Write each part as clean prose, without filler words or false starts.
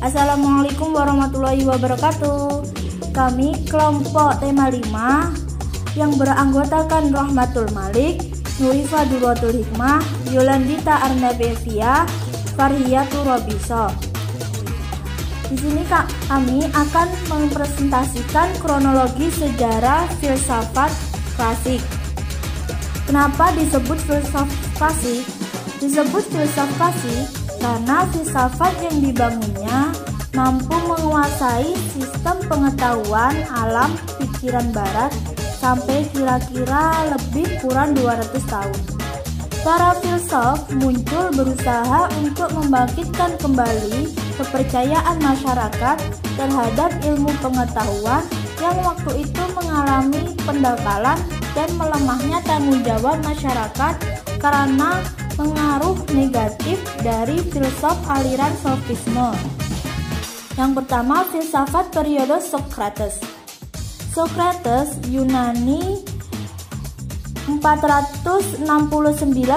Assalamualaikum warahmatullahi wabarakatuh. Kami kelompok tema 5 yang beranggotakan Rahmatul Malik, Nurifa Durwatul Hikmah, Yolandita Arnabevia, Farhiyatul Robiso. Di sini kami akan mempresentasikan kronologi sejarah filsafat klasik. Kenapa disebut filsafat klasik? Disebut filsafat klasik karena filsafat yang dibangunnya mampu menguasai sistem pengetahuan alam pikiran barat sampai kira-kira lebih kurang 200 tahun. Para filsuf muncul berusaha untuk membangkitkan kembali kepercayaan masyarakat terhadap ilmu pengetahuan yang waktu itu mengalami pendangkalan dan melemahnya tanggung jawab masyarakat karena pengaruh negatif dari filsuf aliran sofisme. Yang pertama, filsafat periode Socrates. Socrates Yunani 469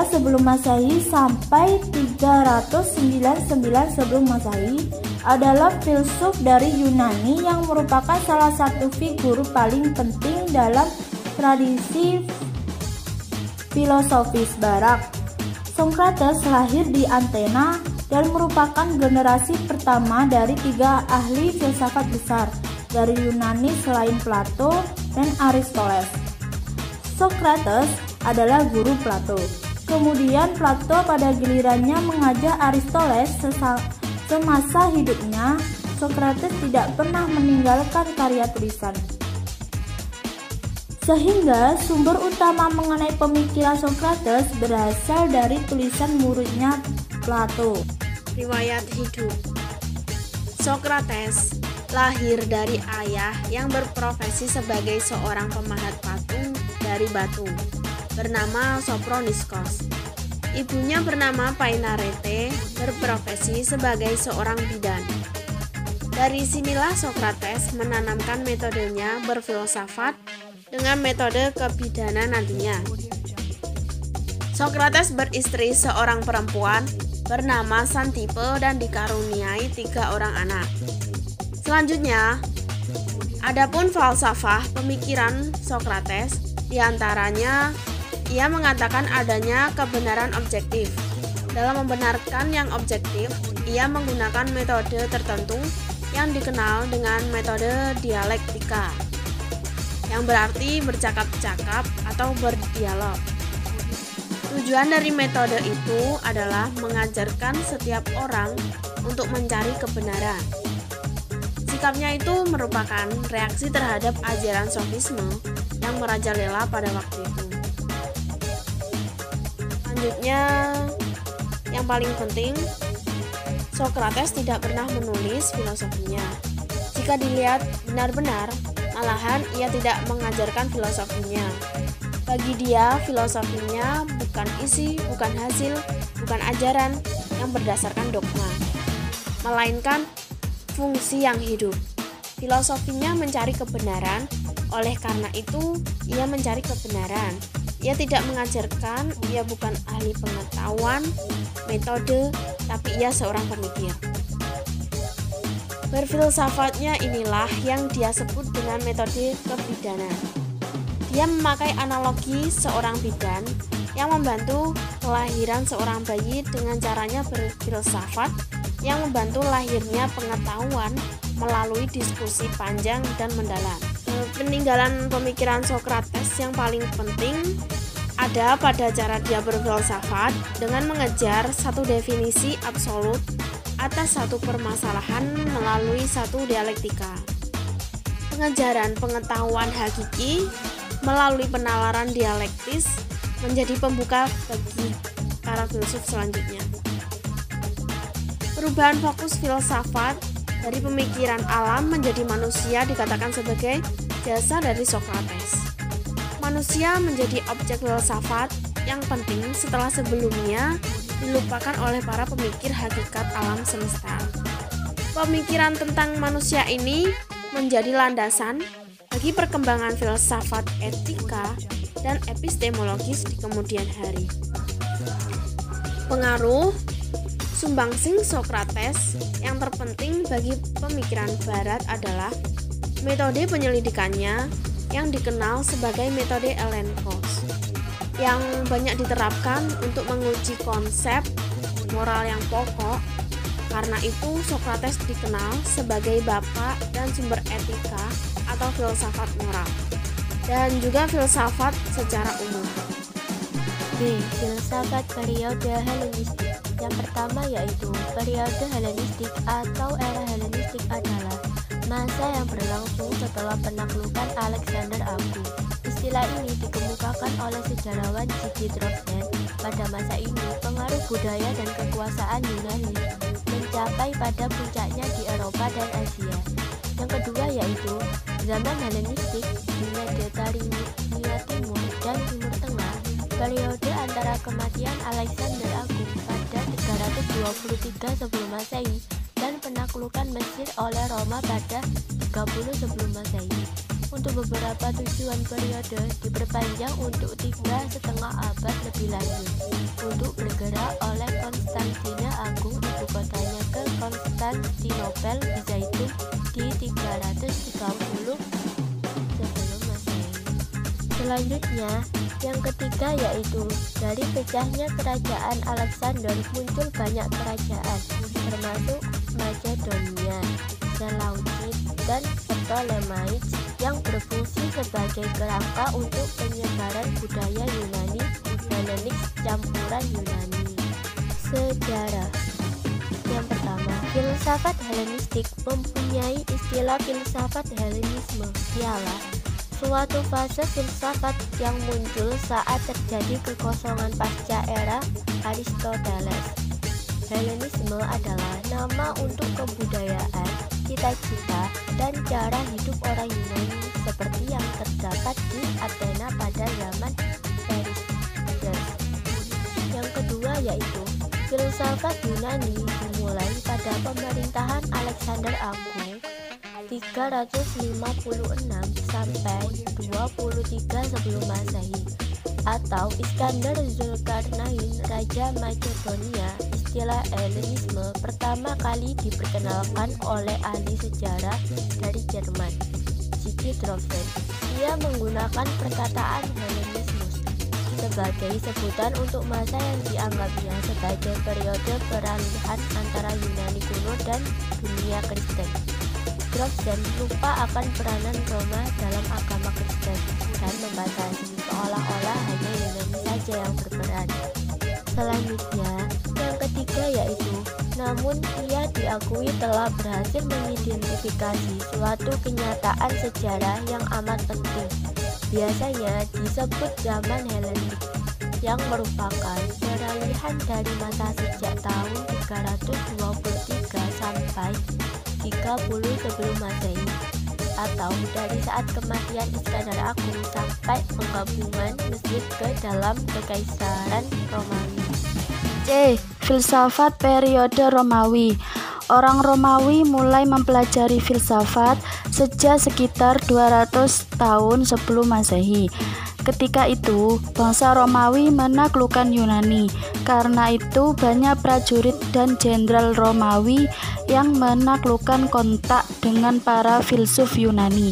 sebelum Masehi sampai 399 sebelum Masehi adalah filsuf dari Yunani yang merupakan salah satu figur paling penting dalam tradisi filosofis barat. Socrates lahir di Athena dan merupakan generasi pertama dari 3 ahli filsafat besar dari Yunani selain Plato dan Aristoteles. Socrates adalah guru Plato. Kemudian Plato pada gilirannya mengajar Aristoteles. Semasa hidupnya, Socrates tidak pernah meninggalkan karya tulisan. Sehingga sumber utama mengenai pemikiran Socrates berasal dari tulisan muridnya Plato. Riwayat hidup. Socrates lahir dari ayah yang berprofesi sebagai seorang pemahat patung dari batu, bernama Sophroniscos. Ibunya bernama Painarete, berprofesi sebagai seorang bidan. Dari sinilah Socrates menanamkan metodenya berfilsafat dengan metode kebidanan nantinya. Socrates beristri seorang perempuan bernama Xanthippe dan dikaruniai 3 orang anak. Selanjutnya, adapun falsafah pemikiran Socrates, diantaranya ia mengatakan adanya kebenaran objektif. Dalam membenarkan yang objektif, ia menggunakan metode tertentu yang dikenal dengan metode dialektika, yang berarti bercakap-cakap atau berdialog. Tujuan dari metode itu adalah mengajarkan setiap orang untuk mencari kebenaran. Sikapnya itu merupakan reaksi terhadap ajaran sofisme yang merajalela pada waktu itu. Selanjutnya, yang paling penting, Socrates tidak pernah menulis filosofinya. Jika dilihat benar-benar, malahan ia tidak mengajarkan filosofinya. Bagi dia, filosofinya bukan isi, bukan hasil, bukan ajaran yang berdasarkan dogma, melainkan fungsi yang hidup. Filosofinya mencari kebenaran, oleh karena itu ia mencari kebenaran. Ia tidak mengajarkan, ia bukan ahli pengetahuan, metode, tapi ia seorang pemikir. Berfilsafatnya inilah yang dia sebut dengan metode kebidanan. Dia memakai analogi seorang bidan yang membantu kelahiran seorang bayi dengan caranya berfilsafat yang membantu lahirnya pengetahuan melalui diskusi panjang dan mendalam. Peninggalan pemikiran Socrates yang paling penting ada pada cara dia berfilsafat dengan mengejar satu definisi absolut atas satu permasalahan melalui satu dialektika. Pengejaran pengetahuan hakiki melalui penalaran dialektis menjadi pembuka bagi para filsuf selanjutnya. Perubahan fokus filsafat dari pemikiran alam menjadi manusia dikatakan sebagai jasa dari Socrates. Manusia menjadi objek filsafat yang penting setelah sebelumnya dilupakan oleh para pemikir hakikat alam semesta. Pemikiran tentang manusia ini menjadi landasan bagi perkembangan filsafat etika dan epistemologis di kemudian hari. Pengaruh Sumbangsih Sokrates yang terpenting bagi pemikiran Barat adalah metode penyelidikannya yang dikenal sebagai metode Elenkos, yang banyak diterapkan untuk menguji konsep moral yang pokok. Karena itu Sokrates dikenal sebagai bapak dan sumber etika atau filsafat moral, dan juga filsafat secara umum. B. Filsafat periode Helenistik. Yang pertama yaitu periode Helenistik atau era Helenistik adalah masa yang berlangsung setelah penaklukan Alexander Agung. Istilah ini dikemukakan oleh sejarawan J.G. Drosden. Pada masa ini, pengaruh budaya dan kekuasaan Yunani mencapai pada puncaknya di Eropa dan Asia. Yang kedua yaitu zaman Helenistik di Mediterania Timur dan Timur Tengah, periode antara kematian Alexander Agung pada 323 sebelum Masehi dan penaklukan Mesir oleh Roma pada 30 sebelum Masehi. Untuk beberapa tujuan periode diperpanjang untuk 3,5 abad lebih lanjut untuk bergerak oleh Konstantina Agung ibu kotanya ke Konstantinopel di Zaitun di 330 sebelum Masehi. Selanjutnya, yang ketiga yaitu dari pecahnya kerajaan Alexander muncul banyak kerajaan termasuk Macedonia, Seleucid, dan Ptolemaic yang berfungsi sebagai kerangka untuk penyebaran budaya Yunani Helenik campuran Yunani. Sejarah. Yang pertama, filsafat Helenistik mempunyai istilah filsafat Helenisme, ialah suatu fase filsafat yang muncul saat terjadi kekosongan pasca era Aristoteles. Helenisme adalah nama untuk kebudayaan, cita-cita, dan cara hidup orang Yunani seperti yang terdapat di Athena pada zaman Perikles. Yang kedua yaitu filsafat Yunani dimulai pada pemerintahan Alexander Agung 356 sampai 23 sebelum Masehi atau Iskandar Zulkarnain Raja Macedonia. Istilah Helenisme pertama kali diperkenalkan oleh ahli sejarah dari Jerman, J.G. Drosden. Ia menggunakan perkataan Helenismus sebagai sebutan untuk masa yang dianggapnya sebagai periode peralihan antara Yunani kuno dan dunia Kristen. Drosden lupa akan peranan Roma dalam agama Kristen dan membatasi seolah-olah hanya Yunani saja yang berperan. Selanjutnya, yang ketiga yaitu namun ia diakui telah berhasil mengidentifikasi suatu kenyataan sejarah yang amat penting, biasanya disebut zaman Helenik, yang merupakan peralihan dari masa sejak tahun 323 sampai 30 sebelum Masehi, atau dari saat kematian Iskandar Agung sampai penggabungan Mesir ke dalam Kekaisaran Romawi. C. Filsafat periode Romawi. Orang Romawi mulai mempelajari filsafat sejak sekitar 200 tahun sebelum Masehi. Ketika itu, bangsa Romawi menaklukkan Yunani. Karena itu, banyak prajurit dan jenderal Romawi yang menaklukkan kontak dengan para filsuf Yunani.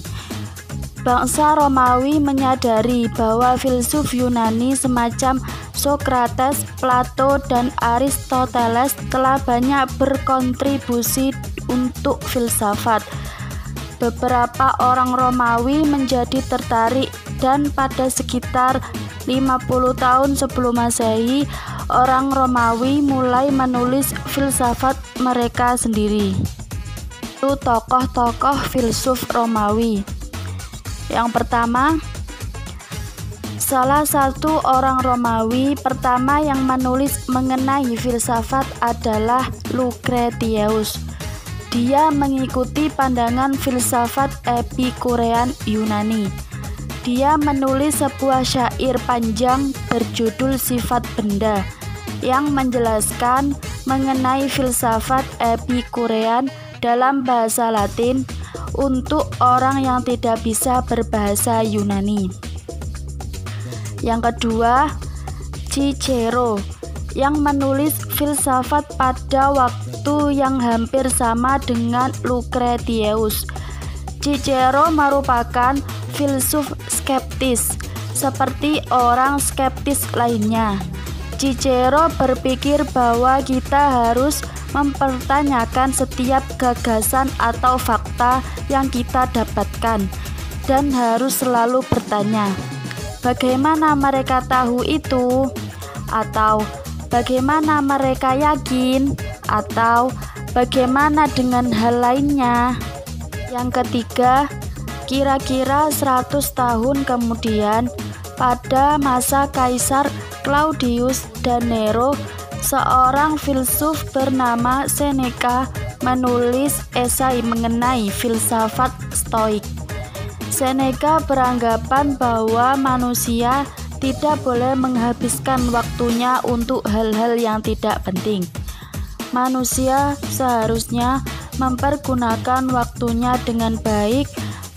Bangsa Romawi menyadari bahwa filsuf Yunani semacam Sokrates, Plato, dan Aristoteles telah banyak berkontribusi untuk filsafat. Beberapa orang Romawi menjadi tertarik dan pada sekitar 50 tahun sebelum Masehi, orang Romawi mulai menulis filsafat mereka sendiri. Itu tokoh-tokoh filsuf Romawi. Yang pertama, salah satu orang Romawi pertama yang menulis mengenai filsafat adalah Lucretius. Dia mengikuti pandangan filsafat Epikurean Yunani. Dia menulis sebuah syair panjang berjudul Sifat Benda yang menjelaskan mengenai filsafat Epikurean dalam bahasa Latin untuk orang yang tidak bisa berbahasa Yunani. Yang kedua, Cicero yang menulis filsafat pada waktu yang hampir sama dengan Lucretius. Cicero merupakan filsuf skeptis, seperti orang skeptis lainnya. Cicero berpikir bahwa kita harus mempertanyakan setiap gagasan atau fakta yang kita dapatkan, dan harus selalu bertanya, bagaimana mereka tahu itu? Atau bagaimana mereka yakin? Atau bagaimana dengan hal lainnya? Yang ketiga, kira-kira 100 tahun kemudian, pada masa Kaisar Claudius dan Nero, seorang filsuf bernama Seneca menulis esai mengenai filsafat Stoik. Seneca beranggapan bahwa manusia tidak boleh menghabiskan waktunya untuk hal-hal yang tidak penting. Manusia seharusnya mempergunakan waktunya dengan baik,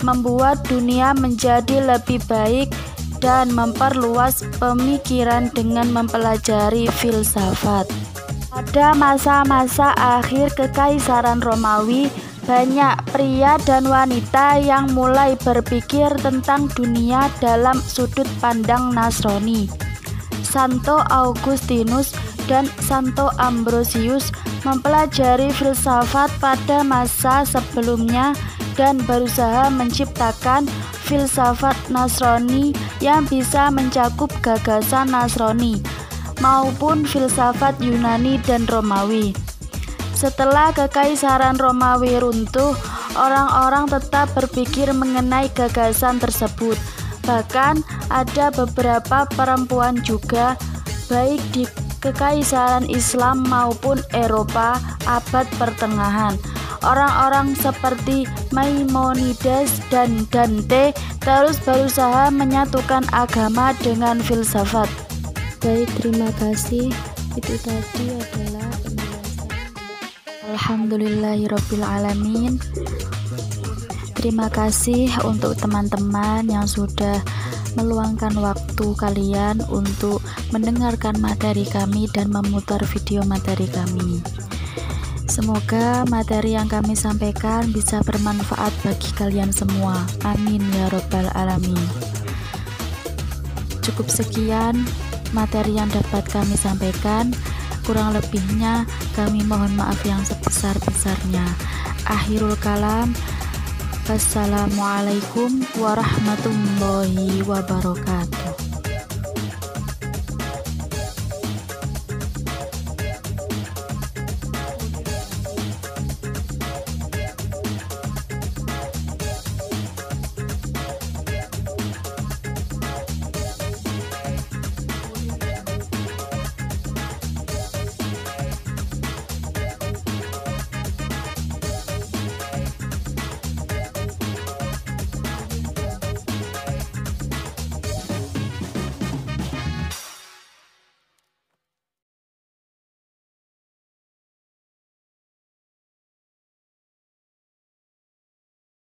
membuat dunia menjadi lebih baik, dan memperluas pemikiran dengan mempelajari filsafat. Pada masa-masa akhir Kekaisaran Romawi, banyak pria dan wanita yang mulai berpikir tentang dunia dalam sudut pandang Nasrani. Santo Augustinus dan Santo Ambrosius mempelajari filsafat pada masa sebelumnya dan berusaha menciptakan filsafat Nasrani yang bisa mencakup gagasan Nasrani maupun filsafat Yunani dan Romawi. Setelah Kekaisaran Romawi runtuh, orang-orang tetap berpikir mengenai gagasan tersebut. Bahkan ada beberapa perempuan juga, baik di Kekaisaran Islam maupun Eropa abad pertengahan. Orang-orang seperti Maimonides dan Dante terus berusaha menyatukan agama dengan filsafat. Baik, terima kasih. Itu tadi adalah penjelasan. Alhamdulillahirabbil alamin. Terima kasih untuk teman-teman yang sudah meluangkan waktu kalian untuk mendengarkan materi kami dan memutar video materi kami. Semoga materi yang kami sampaikan bisa bermanfaat bagi kalian semua. Amin ya robbal alamin. Cukup sekian materi yang dapat kami sampaikan. Kurang lebihnya kami mohon maaf yang sebesar-besarnya. Akhirul kalam. Wassalamualaikum warahmatullahi wabarakatuh.